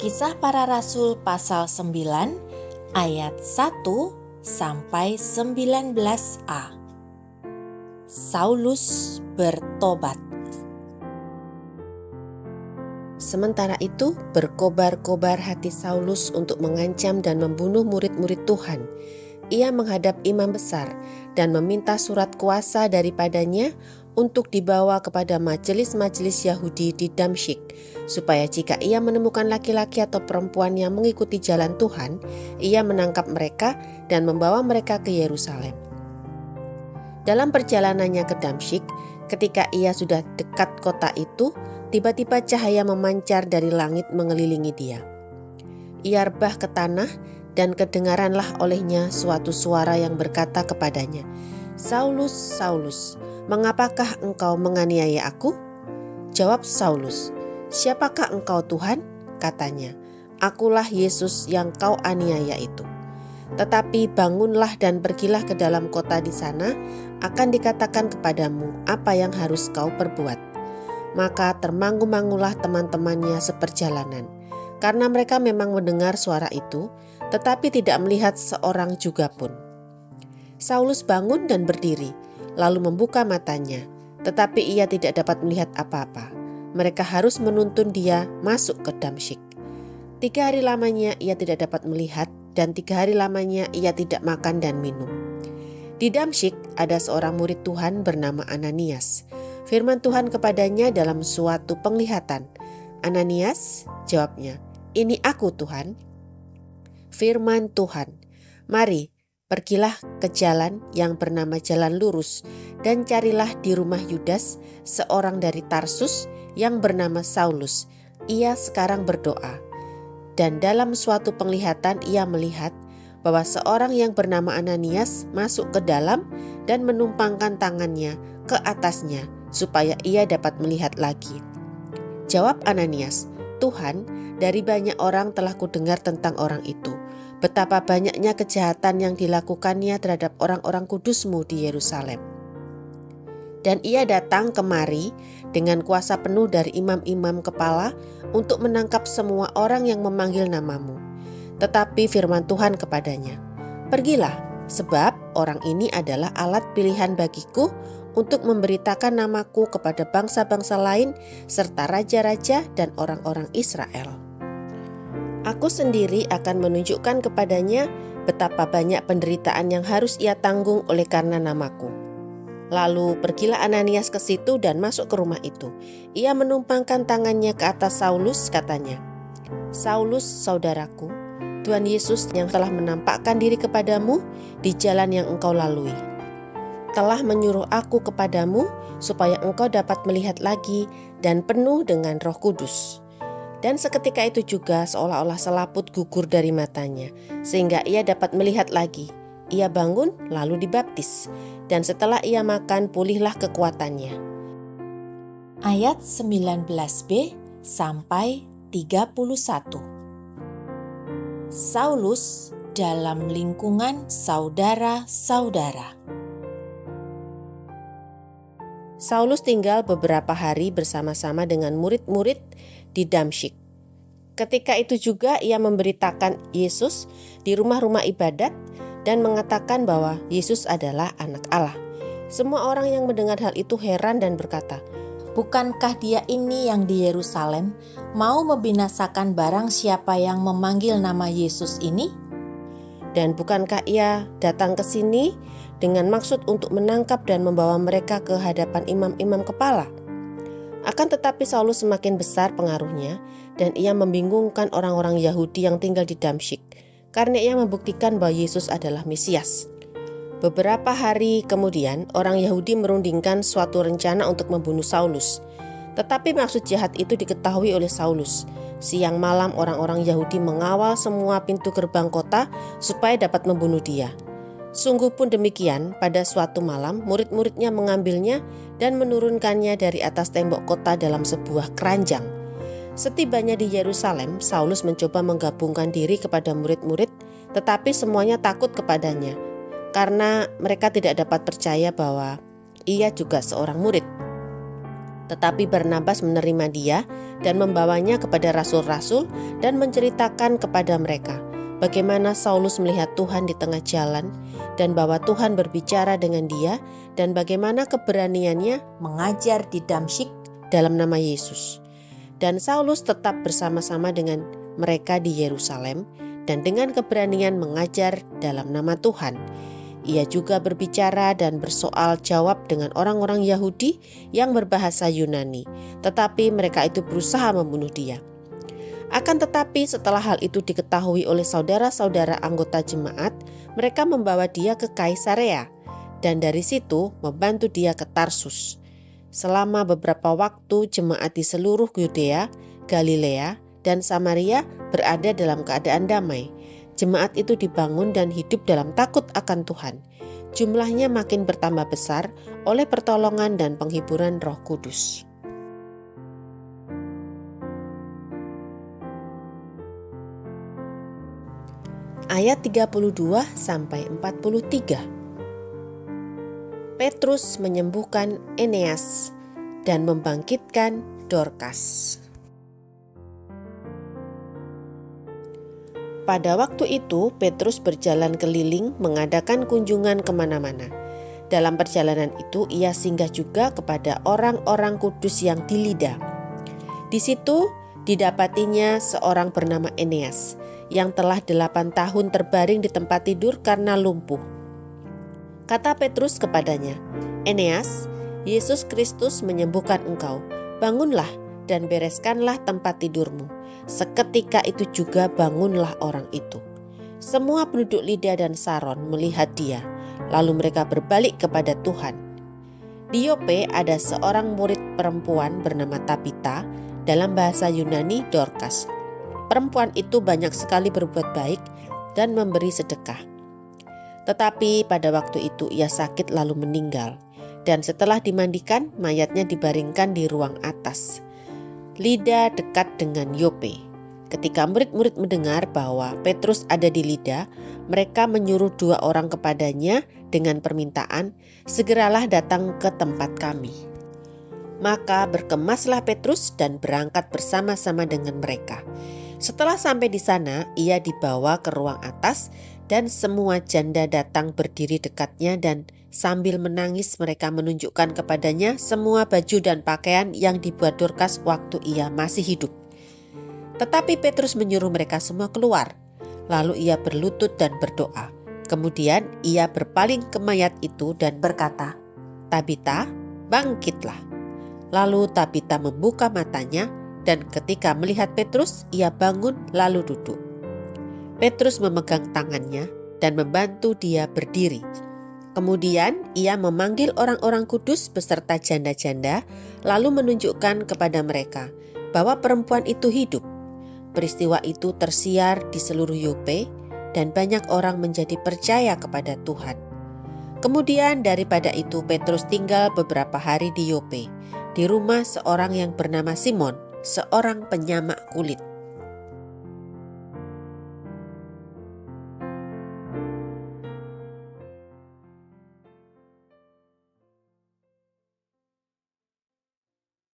Kisah Para Rasul pasal 9 ayat 1 sampai 19a. Saulus bertobat. Sementara itu berkobar-kobar hati Saulus untuk mengancam dan membunuh murid-murid Tuhan. Ia menghadap imam besar dan meminta surat kuasa daripadanya untuk dibawa kepada majelis-majelis Yahudi di Damsyik, supaya jika ia menemukan laki-laki atau perempuan yang mengikuti jalan Tuhan, ia menangkap mereka dan membawa mereka ke Yerusalem. Dalam perjalanannya ke Damsyik, ketika ia sudah dekat kota itu, tiba-tiba cahaya memancar dari langit mengelilingi dia. Ia rebah ke tanah dan kedengaranlah olehnya suatu suara yang berkata kepadanya, "Saulus, Saulus, mengapakah engkau menganiaya aku?" Jawab Saulus, "Siapakah engkau Tuhan?" Katanya, "Akulah Yesus yang kau aniaya itu. Tetapi bangunlah dan pergilah ke dalam kota di sana, akan dikatakan kepadamu apa yang harus kau perbuat." Maka termangu-mangulah teman-temannya seperjalanan, karena mereka memang mendengar suara itu, tetapi tidak melihat seorang juga pun. Saulus bangun dan berdiri, lalu membuka matanya, tetapi ia tidak dapat melihat apa-apa. Mereka harus menuntun dia masuk ke Damsyik. 3 hari lamanya ia tidak dapat melihat, dan 3 hari lamanya ia tidak makan dan minum. Di Damsyik ada seorang murid Tuhan bernama Ananias. Firman Tuhan kepadanya dalam suatu penglihatan. "Ananias," jawabnya, "Ini aku Tuhan." Firman Tuhan, "Mari, pergilah ke jalan yang bernama Jalan Lurus, dan carilah di rumah Yudas seorang dari Tarsus yang bernama Saulus. Ia sekarang berdoa." Dan dalam suatu penglihatan ia melihat bahwa seorang yang bernama Ananias masuk ke dalam dan menumpangkan tangannya ke atasnya supaya ia dapat melihat lagi. Jawab Ananias, "Tuhan, dari banyak orang telah kudengar tentang orang itu, betapa banyaknya kejahatan yang dilakukannya terhadap orang-orang kudus-Mu di Yerusalem. Dan ia datang kemari dengan kuasa penuh dari imam-imam kepala untuk menangkap semua orang yang memanggil nama-Mu. Tetapi firman Tuhan kepadanya, 'Pergilah, sebab orang ini adalah alat pilihan bagiku untuk memberitakan namaku kepada bangsa-bangsa lain serta raja-raja dan orang-orang Israel. Aku sendiri akan menunjukkan kepadanya betapa banyak penderitaan yang harus ia tanggung oleh karena namaku.' Lalu pergilah Ananias ke situ dan masuk ke rumah itu. Ia menumpangkan tangannya ke atas Saulus, katanya, 'Saulus, saudaraku, Tuhan Yesus yang telah menampakkan diri kepadamu di jalan yang engkau lalui, telah menyuruh aku kepadamu supaya engkau dapat melihat lagi dan penuh dengan Roh Kudus.' Dan seketika itu juga seolah-olah selaput gugur dari matanya, sehingga ia dapat melihat lagi. Ia bangun lalu dibaptis, dan setelah ia makan pulihlah kekuatannya." Ayat 19b sampai 31. Saulus dalam lingkungan saudara-saudara. Saulus tinggal beberapa hari bersama-sama dengan murid-murid di Damsyik. Ketika itu juga ia memberitakan Yesus di rumah-rumah ibadat dan mengatakan bahwa Yesus adalah anak Allah. Semua orang yang mendengar hal itu heran dan berkata, "Bukankah dia ini yang di Yerusalem mau membinasakan barang siapa yang memanggil nama Yesus ini? Dan bukankah ia datang ke sini dengan maksud untuk menangkap dan membawa mereka ke hadapan imam-imam kepala?" Akan tetapi Saulus semakin besar pengaruhnya dan ia membingungkan orang-orang Yahudi yang tinggal di Damsyik, karena ia membuktikan bahwa Yesus adalah Mesias. Beberapa hari kemudian orang Yahudi merundingkan suatu rencana untuk membunuh Saulus. Tetapi maksud jahat itu diketahui oleh Saulus. Siang malam orang-orang Yahudi mengawal semua pintu gerbang kota supaya dapat membunuh dia. Sungguh pun demikian, pada suatu malam murid-muridnya mengambilnya dan menurunkannya dari atas tembok kota dalam sebuah keranjang. Setibanya di Yerusalem, Saulus mencoba menggabungkan diri kepada murid-murid, tetapi semuanya takut kepadanya, karena mereka tidak dapat percaya bahwa ia juga seorang murid. Tetapi Barnabas menerima dia dan membawanya kepada rasul-rasul dan menceritakan kepada mereka bagaimana Saulus melihat Tuhan di tengah jalan dan bahwa Tuhan berbicara dengan dia dan bagaimana keberaniannya mengajar di Damsyik dalam nama Yesus. Dan Saulus tetap bersama-sama dengan mereka di Yerusalem dan dengan keberanian mengajar dalam nama Tuhan. Ia juga berbicara dan bersoal jawab dengan orang-orang Yahudi yang berbahasa Yunani, tetapi mereka itu berusaha membunuh dia. Akan tetapi setelah hal itu diketahui oleh saudara-saudara anggota jemaat, mereka membawa dia ke Kaisarea dan dari situ membantu dia ke Tarsus. Selama beberapa waktu jemaat di seluruh Yudea, Galilea, dan Samaria berada dalam keadaan damai. Jemaat itu dibangun dan hidup dalam takut akan Tuhan. Jumlahnya makin bertambah besar oleh pertolongan dan penghiburan Roh Kudus. Ayat 32 sampai 43. Petrus menyembuhkan Eneas dan membangkitkan Dorkas. Pada waktu itu, Petrus berjalan keliling mengadakan kunjungan kemana-mana. Dalam perjalanan itu, ia singgah juga kepada orang-orang kudus yang di Lida. Di situ, didapatinya seorang bernama Eneas, yang telah 8 tahun terbaring di tempat tidur karena lumpuh. Kata Petrus kepadanya, "Eneas, Yesus Kristus menyembuhkan engkau. Bangunlah dan bereskanlah tempat tidurmu." Seketika itu juga bangunlah orang itu. Semua penduduk Lida dan Saron melihat dia, lalu mereka berbalik kepada Tuhan. Di Yope ada seorang murid perempuan bernama Tabita, dalam bahasa Yunani Dorkas. Perempuan itu banyak sekali berbuat baik dan memberi sedekah. Tetapi pada waktu itu ia sakit lalu meninggal, dan setelah dimandikan mayatnya dibaringkan di ruang atas. Lida dekat dengan Yope. Ketika murid-murid mendengar bahwa Petrus ada di Lida, mereka menyuruh 2 orang kepadanya dengan permintaan, "Segeralah datang ke tempat kami." Maka berkemaslah Petrus dan berangkat bersama-sama dengan mereka. Setelah sampai di sana, ia dibawa ke ruang atas dan semua janda datang berdiri dekatnya dan sambil menangis mereka menunjukkan kepadanya semua baju dan pakaian yang dibuat Dorkas waktu ia masih hidup. Tetapi Petrus menyuruh mereka semua keluar. Lalu ia berlutut dan berdoa. Kemudian ia berpaling ke mayat itu dan berkata, "Tabita, bangkitlah." Lalu Tabita membuka matanya dan ketika melihat Petrus, ia bangun lalu duduk. Petrus memegang tangannya dan membantu dia berdiri. Kemudian ia memanggil orang-orang kudus beserta janda-janda, lalu menunjukkan kepada mereka bahwa perempuan itu hidup. Peristiwa itu tersiar di seluruh Yope dan banyak orang menjadi percaya kepada Tuhan. Kemudian daripada itu Petrus tinggal beberapa hari di Yope, di rumah seorang yang bernama Simon, seorang penyamak kulit.